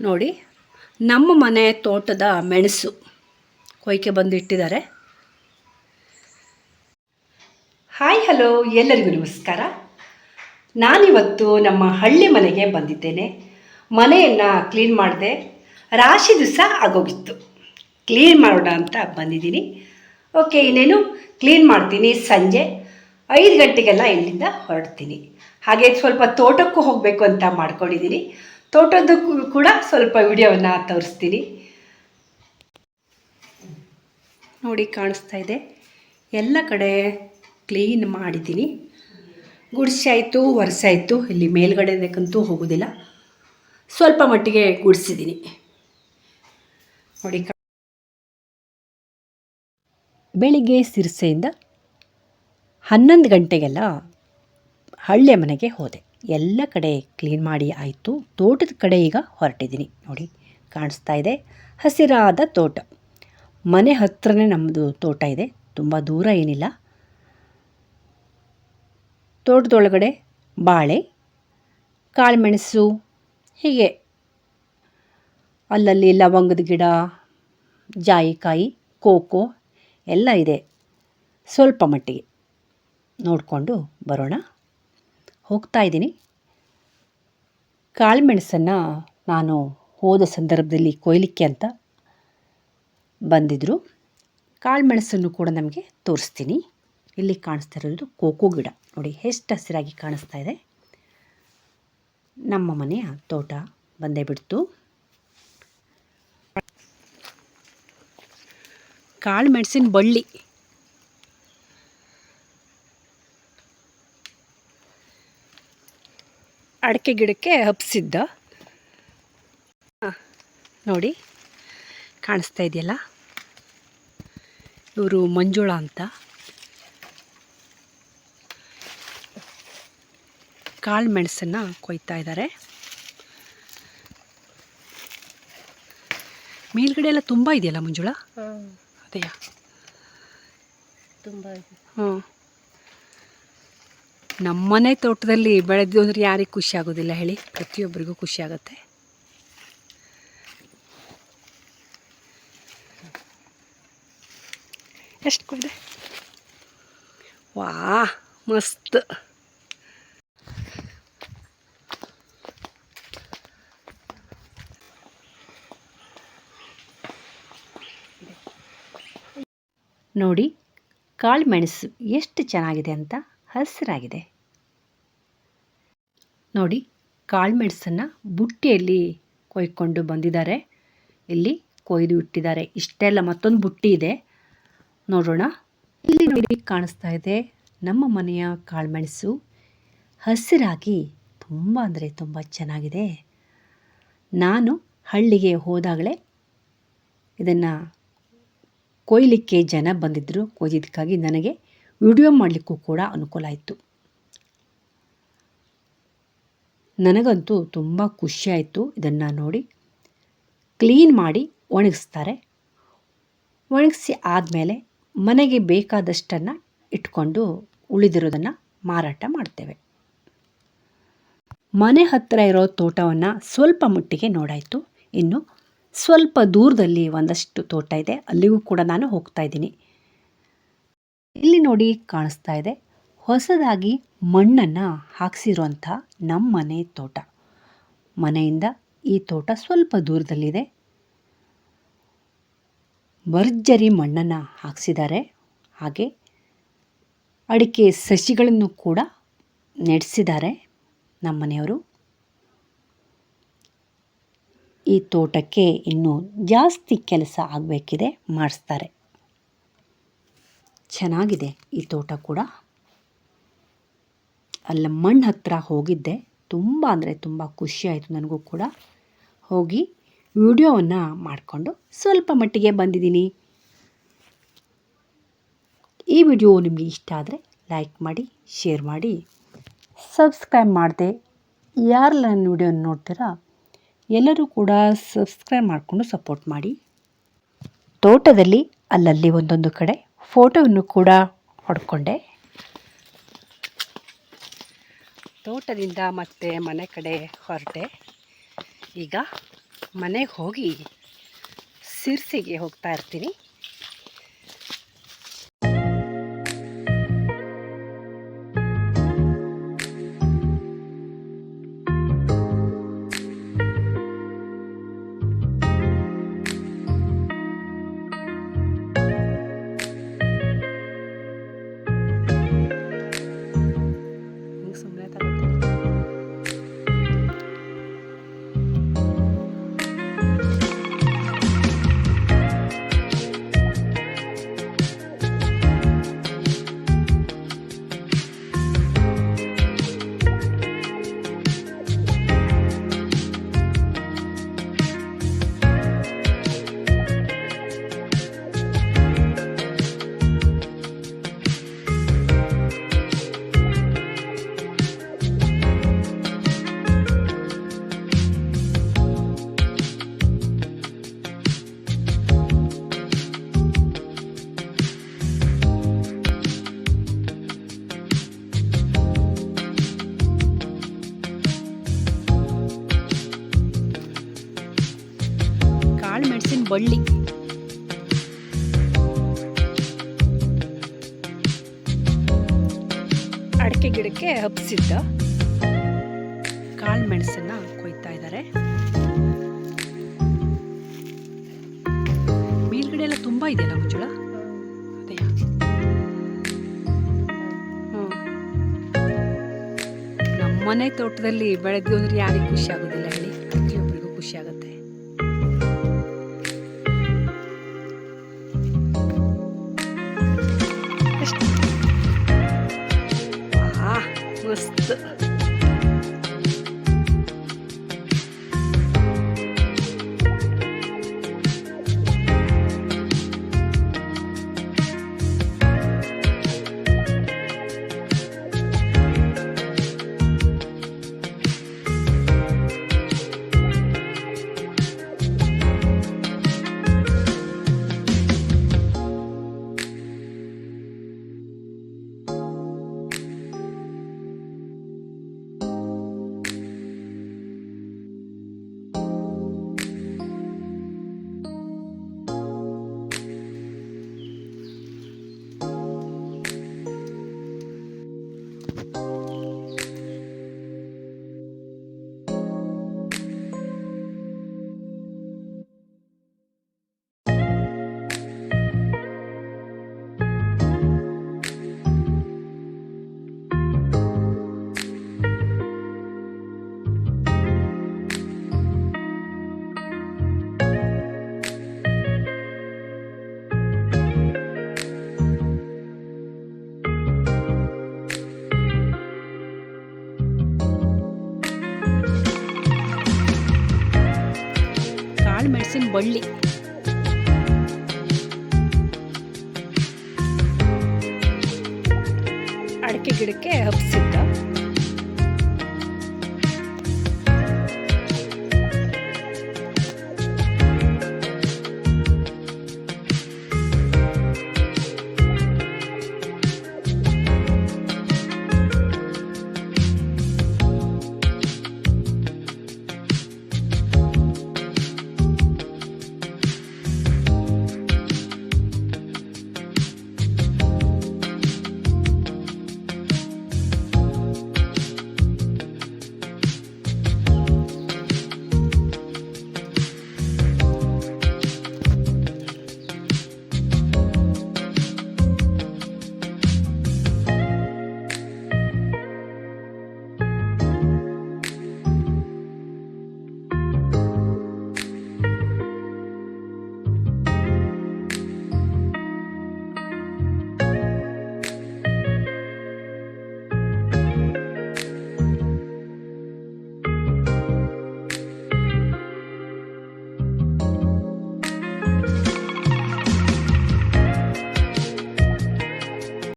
ನೋಡಿ, ನಮ್ಮ ಮನೆ ತೋಟದ ಮೆಣಸು ಕೊಯ್ಕೆ ಬಂದು ಇಟ್ಟಿದ್ದಾರೆ. ಹಾಯ್ ಹಲೋ, ಎಲ್ಲರಿಗೂ ನಮಸ್ಕಾರ. ನಾನಿವತ್ತು ನಮ್ಮ ಹಳ್ಳಿ ಮನೆಗೆ ಬಂದಿದ್ದೇನೆ. ಮನೆಯನ್ನು ಕ್ಲೀನ್ ಮಾಡಿದೆ, ರಾಶಿ ದಿವಸ ಆಗೋಗಿತ್ತು. ಕ್ಲೀನ್ ಮಾಡೋಣ ಅಂತ ಬಂದಿದ್ದೀನಿ. ಓಕೆ, ಇನ್ನೇನು ಕ್ಲೀನ್ ಮಾಡ್ತೀನಿ. ಸಂಜೆ 5 ಗಂಟೆಗೆಲ್ಲ ಇಲ್ಲಿಂದ ಹೊರಡ್ತೀನಿ. ಹಾಗೆ ಸ್ವಲ್ಪ ತೋಟಕ್ಕೂ ಹೋಗಬೇಕು ಅಂತ ಮಾಡ್ಕೊಂಡಿದ್ದೀನಿ. ತೋಟದಕ್ಕೂ ಕೂಡ ಸ್ವಲ್ಪ ವಿಡಿಯೋವನ್ನು ತೋರಿಸ್ತೀನಿ. ನೋಡಿ, ಕಾಣಿಸ್ತಾ ಇದೆ. ಎಲ್ಲ ಕಡೆ ಕ್ಲೀನ್ ಮಾಡಿದ್ದೀನಿ. ಗುಡಿಸಾಯಿತು, ಒರೆಸಾಯಿತು. ಇಲ್ಲಿ ಮೇಲ್ಗಡೆದಕ್ಕಂತೂ ಹೋಗೋದಿಲ್ಲ, ಸ್ವಲ್ಪ ಮಟ್ಟಿಗೆ ಗುಡಿಸಿದ್ದೀನಿ. ನೋಡಿ, ಬೆಳಿಗ್ಗೆ ಸಿರಸೆಯಿಂದ 11 ಗಂಟೆಗೆಲ್ಲ ಹಳ್ಳಿಯ ಮನೆಗೆ ಹೋದೆ. ಎಲ್ಲ ಕಡೆ ಕ್ಲೀನ್ ಮಾಡಿ ಆಯಿತು. ತೋಟದ ಕಡೆ ಈಗ ಹೊರಟಿದ್ದೀನಿ. ನೋಡಿ, ಕಾಣಿಸ್ತಾ ಇದೆ, ಹಸಿರಾದ ತೋಟ. ಮನೆ ಹತ್ರನೇ ನಮ್ಮದು ತೋಟ ಇದೆ, ತುಂಬ ದೂರ ಏನಿಲ್ಲ. ತೋಟದೊಳಗಡೆ ಬಾಳೆ, ಕಾಳುಮೆಣಸು, ಹೀಗೆ ಅಲ್ಲಲ್ಲಿ ಲವಂಗದ ಗಿಡ, ಜಾಯಿಕಾಯಿ, ಕೋಕೋ ಎಲ್ಲ ಇದೆ. ಸ್ವಲ್ಪ ಮಟ್ಟಿಗೆ ನೋಡಿಕೊಂಡು ಬರೋಣ. ಹೋಗ್ತಾ ಇದ್ದೀನಿ. ಕಾಳುಮೆಣಸನ್ನು ನಾನು ಹೋದ ಸಂದರ್ಭದಲ್ಲಿ ಕೊಯ್ಲಿಕ್ಕೆ ಅಂತ ಬಂದಿದ್ದರು. ಕಾಳುಮೆಣಸನ್ನು ಕೂಡ ನಮಗೆ ತೋರಿಸ್ತೀನಿ. ಇಲ್ಲಿ ಕಾಣಿಸ್ತಾ ಇರೋದು ಕೋಕೋ ಗಿಡ. ನೋಡಿ, ಎಷ್ಟು ಹಸಿರಾಗಿ ಕಾಣಿಸ್ತಾ ಇದೆ. ನಮ್ಮ ಮನೆಯ ತೋಟ ಬಂದೇ ಬಿಡ್ತು. ಕಾಳುಮೆಣಸಿನ ಬಳ್ಳಿ. ಅಡಿಕೆ ಗಿಡಕ್ಕೆ ಹಬ್ಸಿದ್ದ. ನೋಡಿ, ಕಾಣಿಸ್ತಾ ಇದೆಯಲ್ಲ, ಇವರು ಮಂಜುಳಾ ಅಂತ. ಕಾಳು ಮೆಣಸನ್ನು ಕೊಯ್ತಾ ಇದ್ದಾರೆ. ಮೇಲ್ಗಡೆ ಎಲ್ಲ ತುಂಬ ಇದೆಯಲ್ಲ ಮಂಜುಳಾ? ಅದೇಯಾ, ತುಂಬ ಇದೆ. ನಮ್ಮನೆ ತೋಟದಲ್ಲಿ ಬೆಳೆದು ಅಂದರೆ ಯಾರಿಗೆ ಖುಷಿ ಆಗೋದಿಲ್ಲ ಹೇಳಿ? ಪ್ರತಿಯೊಬ್ಬರಿಗೂ ಖುಷಿ ಆಗುತ್ತೆ. ಎಷ್ಟು ಕೊಯ್ದೆ? ವಾ, ಮಸ್ತ್. ನೋಡಿ, ಕಾಳುಮೆಣಸು ಎಷ್ಟು ಚೆನ್ನಾಗಿದೆ ಅಂತ, ಹಸಿರಾಗಿದೆ. ನೋಡಿ, ಕಾಳುಮೆಣಸನ್ನು ಬುಟ್ಟಿಯಲ್ಲಿ ಕೊಯ್ಕೊಂಡು ಬಂದಿದ್ದಾರೆ. ಇಲ್ಲಿ ಕೊಯ್ದು ಇಟ್ಟಿದ್ದಾರೆ. ಇಷ್ಟೆಲ್ಲ ಮತ್ತೊಂದು ಬುಟ್ಟಿ ಇದೆ, ನೋಡೋಣ. ಇಲ್ಲಿ ನೋಡಿ, ಕಾಣಿಸ್ತಾ ಇದೆ ನಮ್ಮ ಮನೆಯ ಕಾಳುಮೆಣಸು. ಹಸಿರಾಗಿ ತುಂಬ ಅಂದರೆ ತುಂಬ ಚೆನ್ನಾಗಿದೆ. ನಾನು ಹಳ್ಳಿಗೆ ಹೋದಾಗಲೇ ಇದನ್ನು ಕೊಯ್ಲಿಕ್ಕೆ ಜನ ಬಂದಿದ್ದರು. ಕೊಯ್ದಿದ್ದಕ್ಕಾಗಿ ನನಗೆ ವಿಡಿಯೋ ಮಾಡಲಿಕ್ಕೂ ಕೂಡ ಅನುಕೂಲ ಆಯಿತು. ನನಗಂತೂ ತುಂಬ ಖುಷಿಯಾಯಿತು. ಇದನ್ನು ನೋಡಿ, ಕ್ಲೀನ್ ಮಾಡಿ ಒಣಗಿಸ್ತಾರೆ. ಒಣಗಿಸಿ ಆದಮೇಲೆ ಮನೆಗೆ ಬೇಕಾದಷ್ಟನ್ನು ಇಟ್ಕೊಂಡು ಉಳಿದಿರೋದನ್ನು ಮಾರಾಟ ಮಾಡ್ತೇವೆ. ಮನೆ ಹತ್ತಿರ ಇರೋ ತೋಟವನ್ನು ಸ್ವಲ್ಪ ಮಟ್ಟಿಗೆ ನೋಡಾಯಿತು. ಇನ್ನು ಸ್ವಲ್ಪ ದೂರದಲ್ಲಿ ಒಂದಷ್ಟು ತೋಟ ಇದೆ, ಅಲ್ಲಿಗೂ ಕೂಡ ನಾನು ಹೋಗ್ತಾ ಇದ್ದೀನಿ. ಇಲ್ಲಿ ನೋಡಿ, ಕಾಣಿಸ್ತಾ ಇದೆ ಹೊಸದಾಗಿ ಮಣ್ಣನ್ನು ಹಾಕ್ಸಿರುವಂಥ ನಮ್ಮ ಮನೆ ತೋಟ. ಮನೆಯಿಂದ ಈ ತೋಟ ಸ್ವಲ್ಪ ದೂರದಲ್ಲಿದೆ. ಭರ್ಜರಿ ಮಣ್ಣನ್ನು ಹಾಕ್ಸಿದ್ದಾರೆ. ಹಾಗೆ ಅಡಿಕೆ ಸಸಿಗಳನ್ನು ಕೂಡ ನೆಡೆಸಿದ್ದಾರೆ ನಮ್ಮ ಮನೆಯವರು. ಈ ತೋಟಕ್ಕೆ ಇನ್ನೂ ಜಾಸ್ತಿ ಕೆಲಸ ಆಗಬೇಕಿದೆ, ಮಾಡಿಸ್ತಾರೆ. ಚೆನ್ನಾಗಿದೆ ಈ ತೋಟ ಕೂಡ. ಅಲ್ಲ ಮಣ್ಣು ಹತ್ತಿರ ಹೋಗಿದ್ದೆ, ತುಂಬ ಅಂದರೆ ತುಂಬ ಖುಷಿಯಾಯಿತು ನನಗೂ ಕೂಡ. ಹೋಗಿ ವಿಡಿಯೋವನ್ನು ಮಾಡಿಕೊಂಡು ಸ್ವಲ್ಪ ಮಟ್ಟಿಗೆ ಬಂದಿದ್ದೀನಿ. ಈ ವಿಡಿಯೋ ನಿಮಗೆ ಇಷ್ಟ ಆದರೆ ಲೈಕ್ ಮಾಡಿ, ಶೇರ್ ಮಾಡಿ, ಸಬ್ಸ್ಕ್ರೈಬ್ ಮಾಡಿದೆ ಯಾರೆಲ್ಲ ನನ್ನ ವಿಡಿಯೋನ ನೋಡ್ತೀರಾ ಎಲ್ಲರೂ ಕೂಡ ಸಬ್ಸ್ಕ್ರೈಬ್ ಮಾಡಿಕೊಂಡು ಸಪೋರ್ಟ್ ಮಾಡಿ. ತೋಟದಲ್ಲಿ ಅಲ್ಲಲ್ಲಿ ಒಂದೊಂದು ಕಡೆ ಫೋಟೋವನ್ನು ಕೂಡ ಹೊಡ್ಕೊಂಡೆ. ತೋಟದಿಂದ ಮತ್ತೆ ಮನೆ ಕಡೆ ಹೊರಟೆ. ಈಗ ಮನೆಗೆ ಹೋಗಿ ಸಿರ್ಸಿಗೆ ಹೋಗ್ತಾ ಇರ್ತೀನಿ. ಸುಮ್ಮನೆ ತಗೋತೀನಿ. ಕಾಳು ಮೆಣಸಿನ ಬಳ್ಳಿ, ಅಡಿಕೆ ಗಿಡಕ್ಕೆ ಹಬ್ಸಿದ್ದ ಕಾಳು ಮೆಣಸನ್ನ ಕೊಯ್ತಾ ಇದ್ದಾರೆ. ಮೇಲ್ಗಡೆ ಎಲ್ಲ ತುಂಬ ಇದೆಯಲ್ಲ ಮುಚ್ಚಳ. ಅದೇ ನಮ್ಮನೆ ತೋಟದಲ್ಲಿ ಬೆಳೆದು ಅಂದ್ರೆ ಯಾರಿಗೂ ಖುಷಿ ಆಗೋದಿಲ್ಲ ಹೇಳಿ, ಪ್ರತಿಯೊಬ್ಬರಿಗೂ ಖುಷಿ ಆಗುತ್ತೆ. ಮಸ್ತ್. ಕಾಳು ಮೆಣಸಿನ ಬಳ್ಳಿ, ಅಡಿಕೆ ಗಿಡಕ್ಕೆ ಹಬ್ಸಿದ್ದ